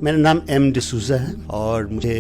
मेरा नाम एम डिसूजा है और मुझे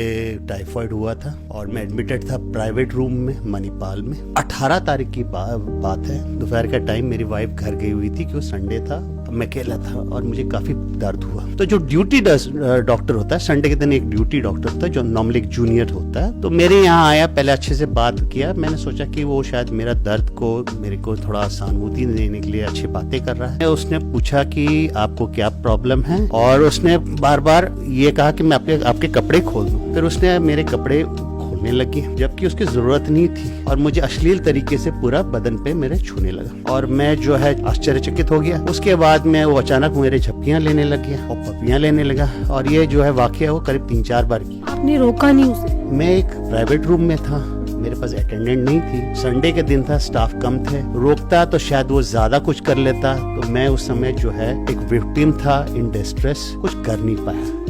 टाइफाइड हुआ था और मैं एडमिटेड था प्राइवेट रूम में मणिपाल में। 18 तारीख की बात है। दोपहर का टाइम मेरी वाइफ घर गई हुई थी कि वो संडे था, मैं अकेला था और मुझे काफी दर्द हुआ। तो जो ड्यूटी डॉक्टर होता है संडे के दिन, एक ड्यूटी डॉक्टर होता है जो नॉर्मली एक जूनियर होता है, तो मेरे यहाँ आया, पहले अच्छे से बात किया। मैंने सोचा कि वो शायद मेरा दर्द को मेरे को थोड़ा सहानुभूति देने के लिए अच्छी बातें कर रहा है। उसने पूछा कि आपको क्या प्रॉब्लम है और उसने बार बार ये कहा कि मैं आपके कपड़े खोल दूं। फिर उसने मेरे कपड़े खोलने लगी जबकि उसकी जरूरत नहीं थी और मुझे अश्लील तरीके से पूरा बदन पे मेरे छूने लगा और मैं जो है आश्चर्यचकित हो गया। उसके बाद में वो अचानक मेरे झपकियां लेने लग गया और पपियां लेने लगा और ये जो है वाकया वो करीब 3-4 बार की। आपने रोका नहीं उसे? मैं एक प्राइवेट रूम में था, मेरे पास अटेंडेंट नहीं थी, संडे के दिन था, स्टाफ कम थे। रोकता तो शायद वो ज्यादा कुछ कर लेता, तो मैं उस समय जो है एक विक्टिम था इन डिस्ट्रेस, कुछ कर नहीं पाया।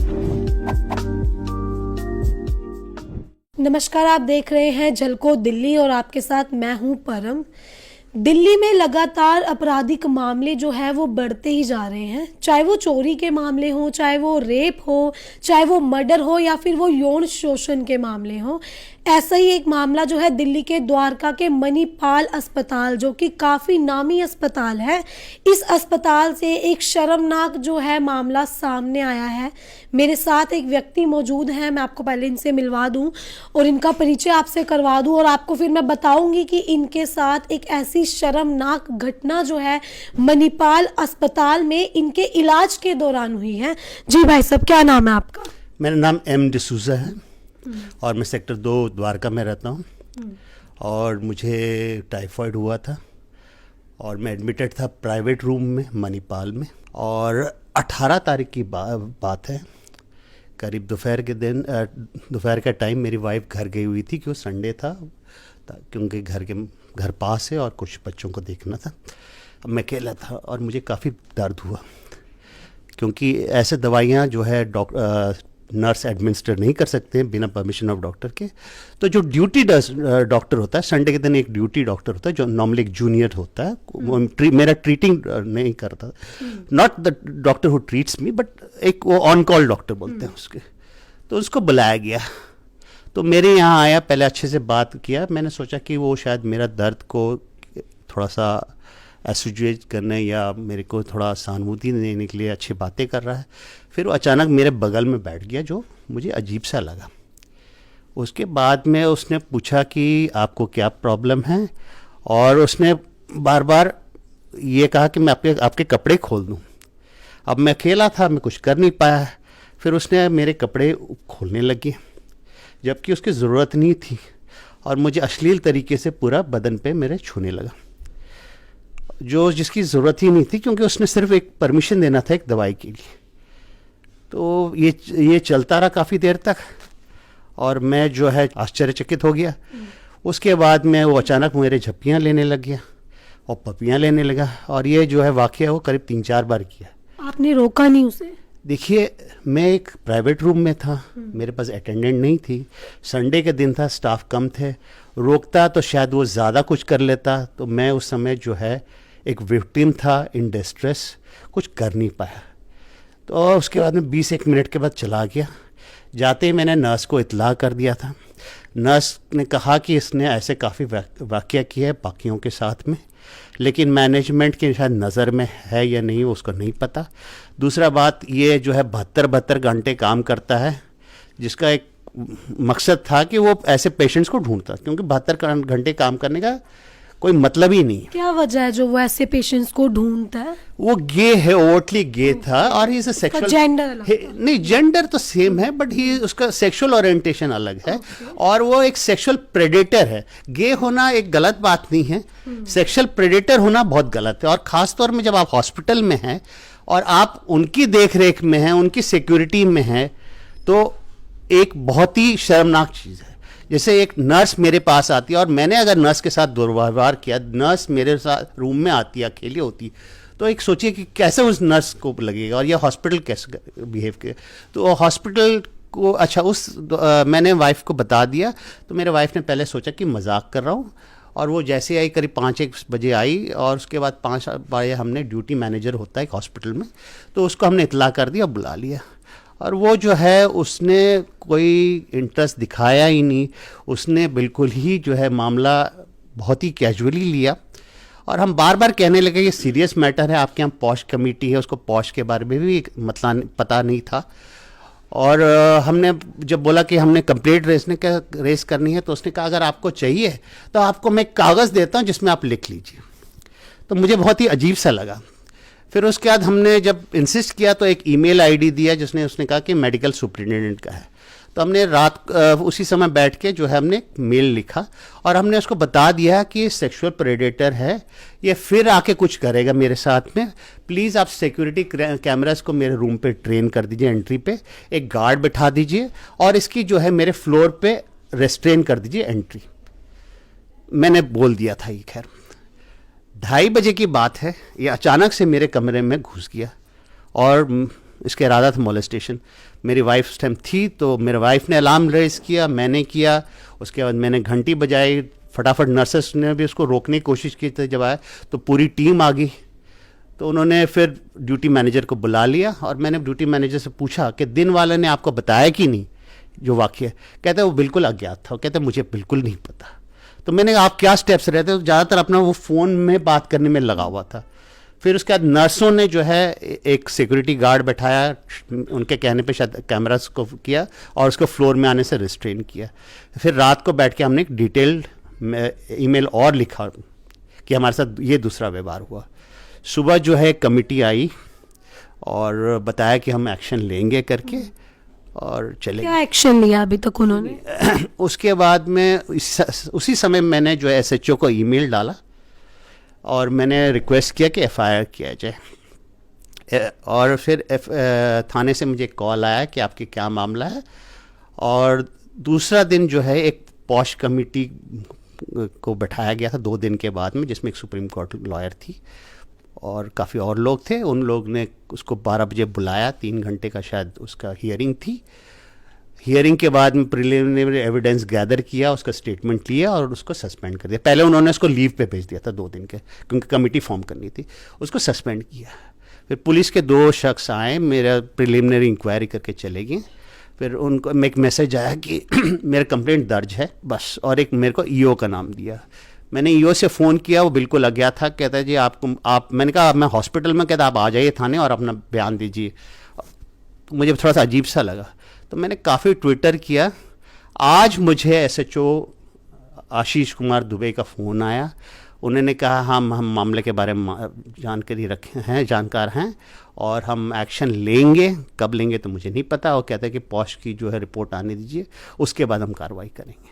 नमस्कार, आप देख रहे हैं झलको दिल्ली और आपके साथ मैं हूं परम। दिल्ली में लगातार आपराधिक मामले जो है वो बढ़ते ही जा रहे हैं, चाहे वो चोरी के मामले हो, चाहे वो रेप हो, चाहे वो मर्डर हो या फिर वो यौन शोषण के मामले हो। ऐसा ही एक मामला जो है दिल्ली के द्वारका के मणिपाल अस्पताल, जो कि काफ़ी नामी अस्पताल है, इस अस्पताल से एक शर्मनाक जो है मामला सामने आया है। मेरे साथ एक व्यक्ति मौजूद हैं, मैं आपको पहले इनसे मिलवा दूं और इनका परिचय आपसे करवा दूं और आपको फिर मैं बताऊंगी कि इनके साथ एक ऐसी शर्मनाक घटना जो है मणिपाल अस्पताल में इनके इलाज के दौरान हुई है। जी भाई साहब, क्या नाम है आपका? मेरा नाम एम डिसूजा है और मैं सेक्टर 2 द्वारका में रहता हूँ और मुझे टाइफाइड हुआ था और मैं एडमिटेड था प्राइवेट रूम में मणिपाल में और 18 तारीख की बात है। करीब दोपहर का टाइम मेरी वाइफ घर गई हुई थी कि वो संडे था, क्योंकि घर पास है और कुछ बच्चों को देखना था। अब मैं अकेला था और मुझे काफ़ी दर्द हुआ क्योंकि ऐसे दवाइयाँ जो है नर्स एडमिनिस्टर नहीं कर सकते हैं बिना परमिशन ऑफ डॉक्टर के। तो जो ड्यूटी डॉक्टर होता है संडे के दिन, एक ड्यूटी डॉक्टर होता है जो नॉर्मली एक जूनियर होता है, वो मेरा ट्रीटिंग नहीं करता, not the doctor who treats me, but एक वो ऑन कॉल डॉक्टर बोलते हैं उसके। तो उसको बुलाया गया, तो मेरे यहाँ आया, पहले अच्छे से बात किया। मैंने सोचा कि वो शायद मेरा दर्द को थोड़ा सा एसोसिएट करने या मेरे को थोड़ा सहानुभूति देने के लिए अच्छी बातें कर रहा है। फिर वो अचानक मेरे बगल में बैठ गया, जो मुझे अजीब सा लगा। उसके बाद में उसने पूछा कि आपको क्या प्रॉब्लम है और उसने बार बार ये कहा कि मैं आपके कपड़े खोल दूं। अब मैं अकेला था, मैं कुछ कर नहीं पाया। फिर उसने मेरे कपड़े खोलने लगे जबकि उसकी ज़रूरत नहीं थी और मुझे अश्लील तरीके से पूरा बदन पे मेरे छूने लगा, जिसकी ज़रूरत ही नहीं थी, क्योंकि उसने सिर्फ एक परमिशन देना था एक दवाई के लिए। तो ये चलता रहा काफ़ी देर तक और मैं जो है आश्चर्यचकित हो गया। उसके बाद में वो अचानक मेरे झपकियां लेने लग गया और पपियां लेने लगा और ये जो है वाकया वो करीब 3-4 बार किया। आपने रोका नहीं उसे? देखिए, मैं एक प्राइवेट रूम में था, मेरे पास अटेंडेंट नहीं थी, संडे के दिन था, स्टाफ कम थे। रोकता तो शायद वो ज़्यादा कुछ कर लेता, तो मैं उस समय जो है एक विक्टिम था इन डिस्ट्रेस, कुछ कर नहीं पाया। तो उसके बाद में 20-1 मिनट के बाद चला गया। जाते ही मैंने नर्स को इत्तला कर दिया था। नर्स ने कहा कि इसने ऐसे काफ़ी वाकया किया है बाकियों के साथ में, लेकिन मैनेजमेंट की शायद नज़र में है या नहीं उसको नहीं पता। दूसरा बात, ये जो है 72 घंटे काम करता है, जिसका एक मकसद था कि वो ऐसे पेशेंट्स को ढूंढता, क्योंकि 72 घंटे काम करने का कोई मतलब ही नहीं। क्या वजह है जो वो ऐसे पेशेंट्स को ढूंढता है? वो गे है, ओवरटली गे था और ही सेक्सुअल जेंडर नहीं, जेंडर तो सेम है बट ही उसका सेक्सुअल ओरिएंटेशन अलग है और वो एक सेक्सुअल प्रेडेटर है। गे होना एक गलत बात नहीं है, सेक्सुअल प्रेडेटर होना बहुत गलत है। और ख़ास तौर में जब आप हॉस्पिटल में हैं और आप उनकी देख रेख में हैं, उनकी सिक्योरिटी में हैं, तो एक बहुत ही शर्मनाक चीज़ है। जैसे एक नर्स मेरे पास आती है और मैंने अगर नर्स के साथ दुर्व्यवहार किया, नर्स मेरे साथ रूम में आती है, अकेली होती, तो एक सोचिए कि कैसे उस नर्स को लगेगा और यह हॉस्पिटल कैसे बिहेव करे। तो हॉस्पिटल को मैंने वाइफ को बता दिया, तो मेरे वाइफ ने पहले सोचा कि मजाक कर रहा हूँ और वो जैसे आई करीब 5-1 बजे आई और उसके बाद 5 बजे हमने ड्यूटी मैनेजर होता है एक हॉस्पिटल में, तो उसको हमने इतला कर दिया, बुला लिया और वो जो है उसने कोई इंटरेस्ट दिखाया ही नहीं, उसने बिल्कुल ही जो है मामला बहुत ही कैजुअली लिया। और हम बार बार कहने लगे ये सीरियस मैटर है, आपके यहाँ पॉश कमेटी है, उसको पॉश के बारे में भी मतलब पता नहीं था। और हमने जब बोला कि हमने कंप्लेंट रेस करनी है, तो उसने कहा अगर आपको चाहिए तो आपको मैं कागज़ देता हूँ जिसमें आप लिख लीजिए। तो मुझे बहुत ही अजीब सा लगा। फिर उसके बाद हमने जब इंसिस्ट किया तो एक ईमेल आईडी दिया उसने कहा कि मेडिकल सुपरिटेंडेंट का है। तो हमने रात उसी समय बैठ के जो है हमने मेल लिखा और हमने उसको बता दिया कि सेक्सुअल प्रेडेटर है, ये फिर आके कुछ करेगा मेरे साथ में, प्लीज़ आप सिक्योरिटी कैमरास को मेरे रूम पे ट्रेन कर दीजिए, एंट्री पे एक गार्ड बिठा दीजिए और इसकी जो है मेरे फ्लोर पे रेस्ट्रेन कर दीजिए एंट्री। मैंने बोल दिया था ये। खैर 2:30 बजे की बात है, ये अचानक से मेरे कमरे में घुस गया और इसका इरादा था मोलेस्टेशन। मेरी वाइफ उस टाइम थी, तो मेरे वाइफ ने अलार्म रेज किया, मैंने किया, उसके बाद मैंने घंटी बजाई, फटाफट नर्सेस ने भी उसको रोकने की कोशिश की थी। जब आया तो पूरी टीम आ गई, तो उन्होंने फिर ड्यूटी मैनेजर को बुला लिया और मैंने ड्यूटी मैनेजर से पूछा कि दिन वाले ने आपको बताया कि नहीं जो वाक़या। कहते वो बिल्कुल अज्ञात था, कहते मुझे बिल्कुल नहीं पता। तो मैंने आप क्या स्टेप्स रहते, तो ज़्यादातर अपना वो फ़ोन में बात करने में लगा हुआ था। फिर उसके बाद नर्सों ने जो है एक सिक्योरिटी गार्ड बैठाया, उनके कहने पे शायद कैमरास को किया और उसको फ्लोर में आने से रिस्ट्रेन किया। फिर रात को बैठ के हमने एक डिटेल्ड ईमेल और लिखा कि हमारे साथ ये दूसरा व्यवहार हुआ। सुबह जो है कमेटी आई और बताया कि हम एक्शन लेंगे करके और चले। क्या एक्शन लिया अभी तक उन्होंने? उसके बाद में उसी समय मैंने जो है SHO को ईमेल डाला और मैंने रिक्वेस्ट किया कि FIR किया जाए। और फिर थाने से मुझे कॉल आया कि आपके क्या मामला है। और दूसरा दिन जो है एक पॉश कमेटी को बैठाया गया था 2 दिन के बाद में, जिसमें एक सुप्रीम कोर्ट लॉयर थी और काफ़ी और लोग थे। उन लोग ने उसको 12 बजे बुलाया, 3 घंटे का शायद उसका हियरिंग थी। हियरिंग के बाद में प्रिलिमिनरी एविडेंस गैदर किया, उसका स्टेटमेंट लिया और उसको सस्पेंड कर दिया। पहले उन्होंने उसको लीव पे भेज दिया था 2 दिन के, क्योंकि कमेटी फॉर्म करनी थी, उसको सस्पेंड किया। फिर पुलिस के 2 शख्स आए, मेरा प्रिलिमिनरी इंक्वायरी करके चले गए। फिर उनको एक मैसेज आया कि मेरा कंप्लेंट दर्ज है बस, और एक मेरे को EO का नाम दिया। मैंने EO से फ़ोन किया, वो बिल्कुल अज्ञात था। कहता है जी मैंने कहा मैं हॉस्पिटल में, कहता आप आ जाइए थाने और अपना बयान दीजिए। तो मुझे थोड़ा सा अजीब सा लगा, तो मैंने काफ़ी ट्विटर किया। आज मुझे SHO आशीष कुमार दुबे का फ़ोन आया। उन्होंने कहा हम मामले के बारे में जानकारी रखे हैं, जानकार हैं और हम एक्शन लेंगे। कब लेंगे तो मुझे नहीं पता। और कहता है कि पॉश की जो है रिपोर्ट आने दीजिए, उसके बाद हम कार्रवाई करेंगे।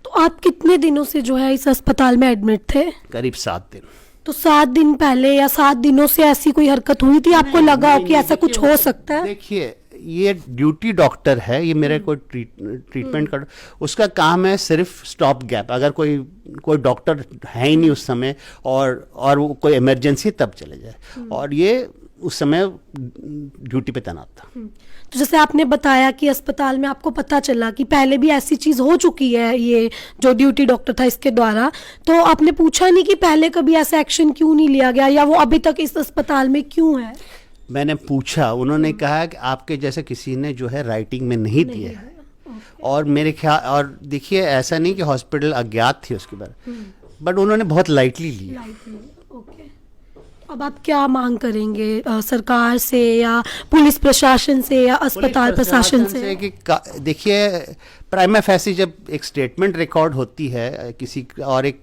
तो आप कितने दिनों से जो है इस अस्पताल में एडमिट थे? करीब 7 दिन। तो 7 दिन पहले या 7 दिनों से ऐसी कोई हरकत हुई थी? आपको लगा हो कि ऐसा कुछ हो सकता है? देखिए, ये ड्यूटी डॉक्टर है, ये मेरे कोई ट्रीटमेंट कर, उसका काम है सिर्फ स्टॉप गैप। अगर कोई डॉक्टर है ही नहीं उस समय और वो कोई इमरजेंसी तब चले जाए, और ये उस समय ड्यूटी पे तैनात था। तो जैसे आपने बताया कि अस्पताल में आपको पता चला कि पहले भी ऐसी चीज़ हो चुकी है, ये जो ड्यूटी डॉक्टर था इसके द्वारा, तो आपने पूछा नहीं कि पहले कभी ऐसा एक्शन क्यों नहीं लिया गया, या वो अभी तक इस अस्पताल में क्यों है? मैंने पूछा, उन्होंने कहा कि आपके जैसे किसी ने जो है राइटिंग में नहीं दिया है। और मेरे ख्याल, और देखिए ऐसा नहीं कि हॉस्पिटल अज्ञात थी उसके बारे, बट उन्होंने बहुत लाइटली लिया। अब आप क्या मांग करेंगे सरकार से या पुलिस प्रशासन से या अस्पताल प्रशासन से? कि देखिए, प्राइमा फेसी जब एक स्टेटमेंट रिकॉर्ड होती है किसी और एक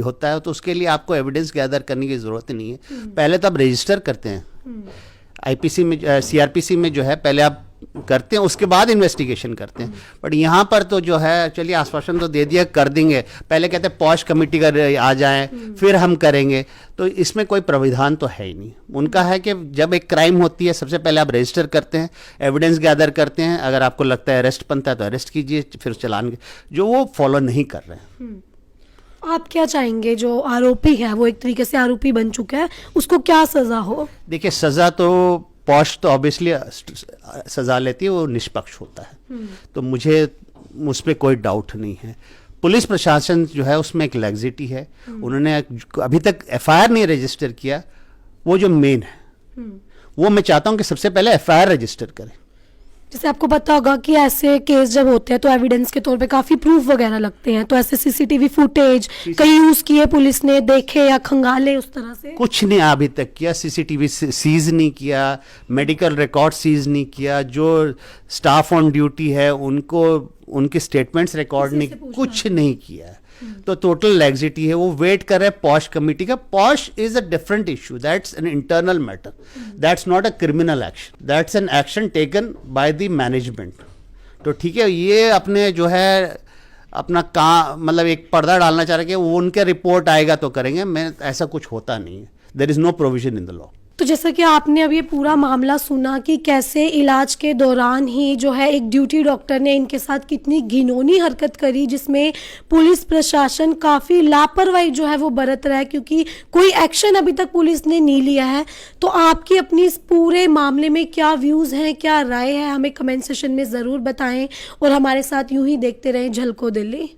होता है, तो उसके लिए आपको एविडेंस गैदर करने की ज़रूरत नहीं है। पहले तो आप रजिस्टर करते हैं IPC में, CRPC में जो है पहले आप करते हैं, उसके बाद इन्वेस्टिगेशन करते हैं। बट यहाँ पर तो जो है चलिए आश्वासन तो दे दिया, कर देंगे, पहले कहते हैं पॉश कमेटी का आ जाएं फिर हम करेंगे, तो इसमें कोई प्राविधान तो है ही नहीं। उनका है कि जब एक क्राइम होती है सबसे पहले आप रजिस्टर करते हैं, एविडेंस गैदर करते हैं, अगर आपको लगता है अरेस्ट बनता है तो अरेस्ट कीजिए, फिर चलान, जो वो फॉलो नहीं कर रहे हैं। आप क्या चाहेंगे, जो आरोपी है वो एक तरीके से आरोपी बन चुका है, उसको क्या सजा हो? देखिए, सजा तो पॉश तो ऑब्वियसली सजा लेती है, वो निष्पक्ष होता है, तो मुझे उस पर कोई डाउट नहीं है। पुलिस प्रशासन जो है उसमें एक लैक्सिटी है, उन्होंने अभी तक FIR नहीं रजिस्टर किया, वो जो मेन है वो मैं चाहता हूँ कि सबसे पहले एफआईआर रजिस्टर करें। जैसे आपको पता होगा कि ऐसे केस जब होते हैं तो एविडेंस के तौर पे काफी प्रूफ वगैरह लगते हैं, तो ऐसे सीसीटीवी फुटेज कहीं यूज किए पुलिस ने, देखे या खंगाले उस तरह से? कुछ नहीं अभी तक किया, सीसीटीवी सीज नहीं किया, मेडिकल रिकॉर्ड सीज नहीं किया, जो स्टाफ ऑन ड्यूटी है उनको उनके स्टेटमेंट्स रिकॉर्ड नहीं, कुछ नहीं किया। तो टोटल लैक्सिटी है, वो वेट कर रहे हैं पॉश कमेटी का। Posh is a different issue, that's an internal matter, that's not a criminal action, that's an action taken by the management. तो ठीक है, ये अपने जो है अपना काम मतलब एक पर्दा डालना चाह रहे कि वो उनके रिपोर्ट आएगा तो करेंगे, मैं ऐसा कुछ होता नहीं है, there is no provision in the law. तो जैसा कि आपने अब ये पूरा मामला सुना कि कैसे इलाज के दौरान ही जो है एक ड्यूटी डॉक्टर ने इनके साथ कितनी घिनौनी हरकत करी, जिसमें पुलिस प्रशासन काफ़ी लापरवाही जो है वो बरत रहा है, क्योंकि कोई एक्शन अभी तक पुलिस ने नहीं लिया है। तो आपकी अपनी इस पूरे मामले में क्या व्यूज़ हैं, क्या राय है, हमें कमेंट सेशन में ज़रूर बताएं और हमारे साथ यूं ही देखते रहें झलको दिल्ली।